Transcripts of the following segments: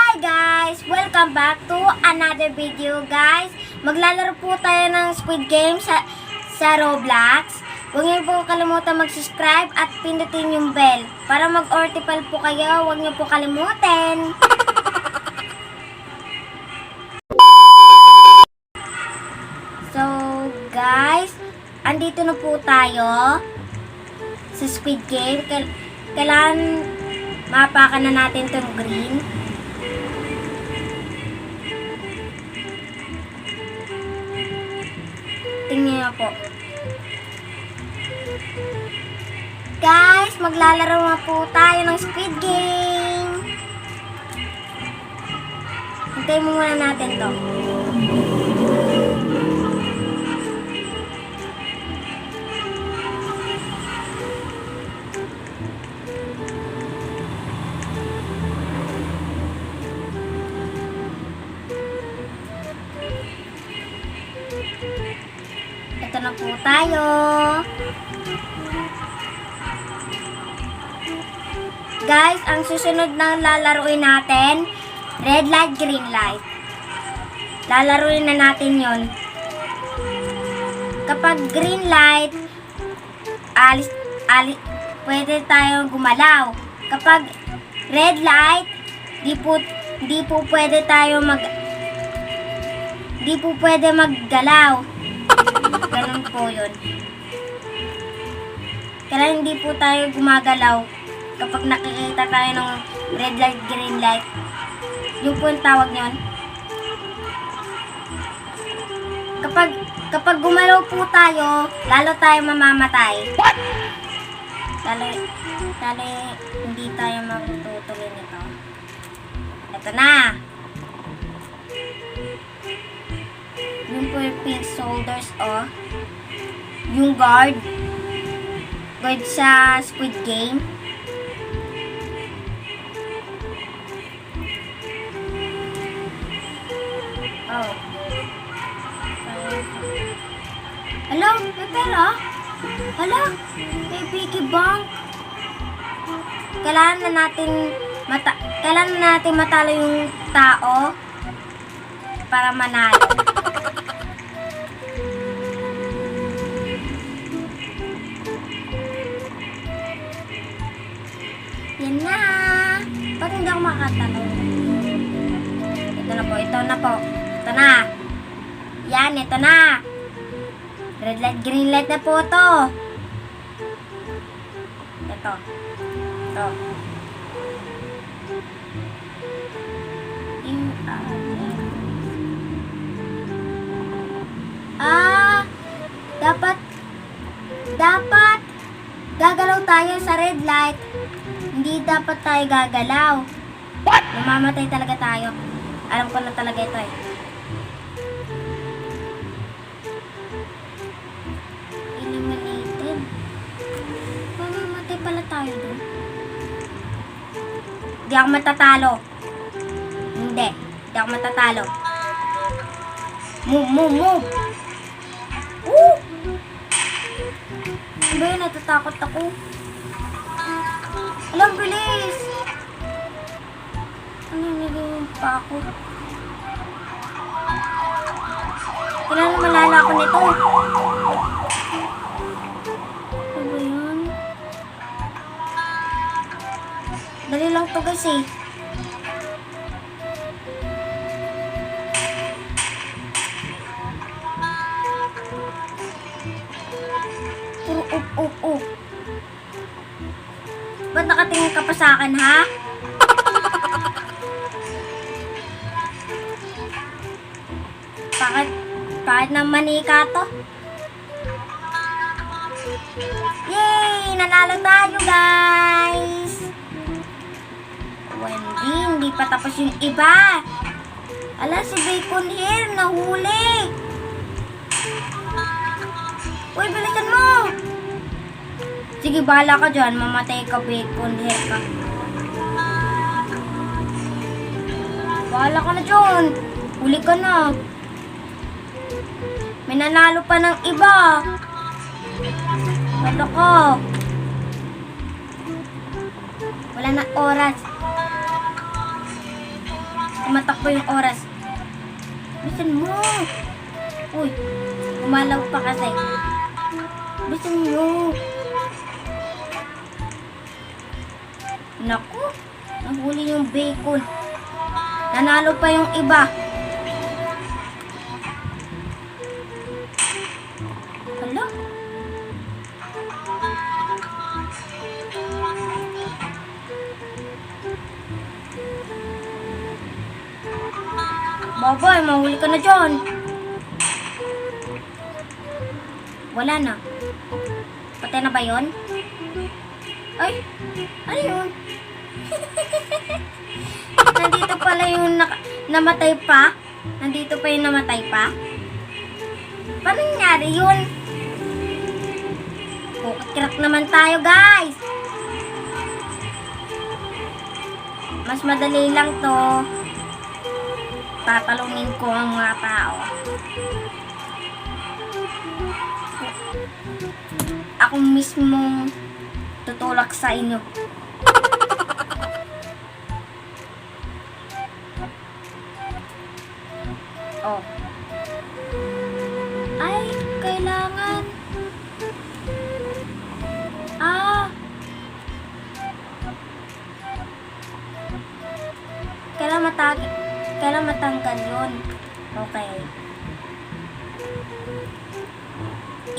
Hi guys! Welcome back to another video guys. Maglalaro po tayo ng Squid Game sa Roblox. Huwag niyo po kalimutan mag-subscribe at pindutin yung bell. Para mag-ortipal po kayo, huwag niyo po kalimutan. So guys, andito na po tayo sa Squid Game. Kailangan mapakan na natin itong green. Tingnan niyo po. Guys, maglalaro na po tayo ng Squid Game. Hintayin mo muna natin to. Ito na po tayo. Guys, ang susunod na lalaruin natin, red light, green light. Lalaruin na natin yon. Kapag green light, pwede tayong gumalaw. Kapag red light, di po pwede maggalaw. Ganun po yun. Kaya hindi po tayo gumagalaw kapag nakikita tayo ng red light, green light. Yung po yung tawag nyon. Kapag gumalaw po tayo, lalo tayo mamamatay. What? Lalo hindi tayo matutuloy nito. Ito na. Yung po yung pink shoulders, oh. Yung guard sa Squid Game. Oh. Hello, may pera? Hello, may piggy bank. Kailangan na natin matalo yung tao para manalo. Yan na. Ba't hindi ako makatalo? Ito na po. Ito na. Yan, ito na. Red light, green light na po ito. Ito. Dapat gagalaw tayo sa red light. Hindi dapat tayo gagalaw. What? Mamamatay talaga tayo. Alam ko na talaga ito eh. Eliminated. Mamamatay pala tayo dun. Hindi ako matatalo. Hindi ako matatalo. Move. Ba yun? Natatakot ako. Alam, bilis! Ano naging pa ako? Kailangan malala ako nito. Ano ba yun? Dali lang to guys eh. Puro up. Ba't nakatingin ka pa sa akin, ha? Bakit na manika to? Yay! Nanalo tayo, guys! Hindi pa tapos yung iba. Ala, si Bacon Hair, nahuli. Uy, bilisan mo! Sige, bahala ka dyan. Mamatay ka, Bacon Hair ka. Bahala ka na dyan. Huli ka na. May nanalo pa ng iba. Wala ka. Wala na oras. tumatakbo yung oras. Bisan mo. Uy, umalaw pa kasi. Bisan mo. Naku, nahuli yung bacon. Nanalo pa yung iba. Hala? Babay, mahuli ka na dyan. Wala na. Patay na ba yun? Ay, ano yun? Nandito pala yung namatay pa. Nandito pa yung namatay pa. Paano nangyari yun? Kukakirap naman tayo, guys. Mas madali lang to. Tatalungin ko ang mga tao. Ako mismo tutulak sa inyo. Oh. Ay, kailangan. Kailangan matanggal yun. Okay.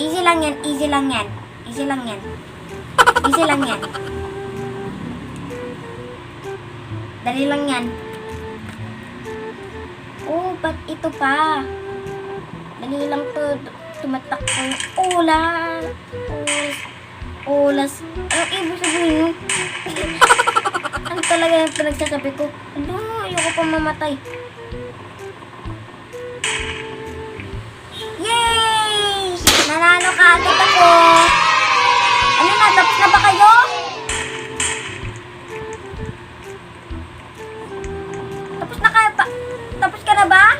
Easy lang yan, easy lang yan. Easy lang yan. Easy lang yan. Dali lang yan. Oh, ba't ito pa? Dali lang to. Tumatak ko yung ulas. Ulas. Anong ibig sabihin yun? Ano talaga yung pinagsasabi ko? Ano? Ayoko pa mamatay. Yay! Nanalo ka agad ako. Ano na? Tapos na ba kayo? Tapos na kayo pa? Tapos ka na ba?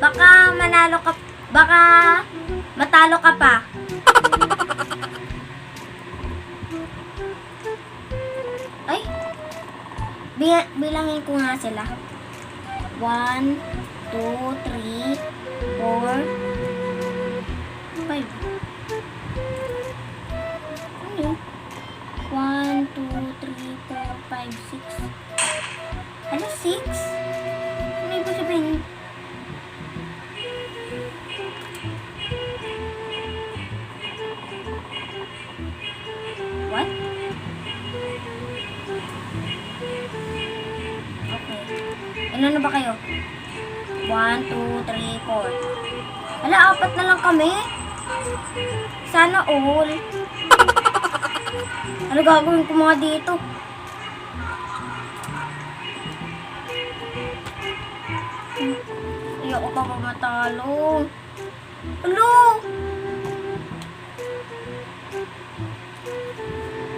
Baka manalo ka. Baka matalo ka pa. Ay? Bilangin ko nga sila. 1, 2, 3, 4, 5. Ano yun? 1, 2, 3, 4, 5, 6. Ano, 6? Ano ibig sabihin yun? What? Okay. Ilan na ba kayo? 1, 2, 3, 4. Ala, 4 na lang kami. Sana all. Ano gagawin ko mga dito? Ayoko pa matalo. Alo!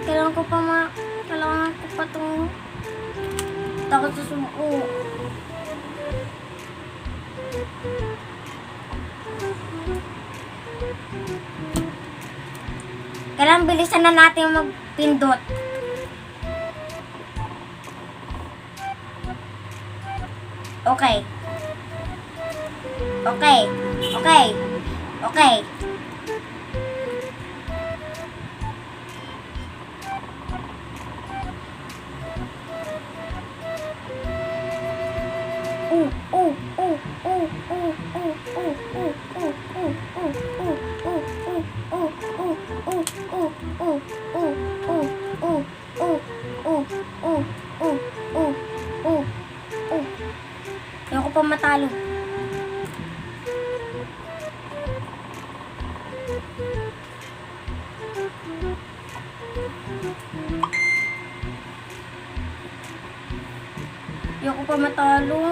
Kailangan ko pa itong takot sa sumuko. Kailangan bilisan na natin magpindot. Okay. Okay. Okay. Okay. Ayoko pa matalo. Ayoko pa matalo.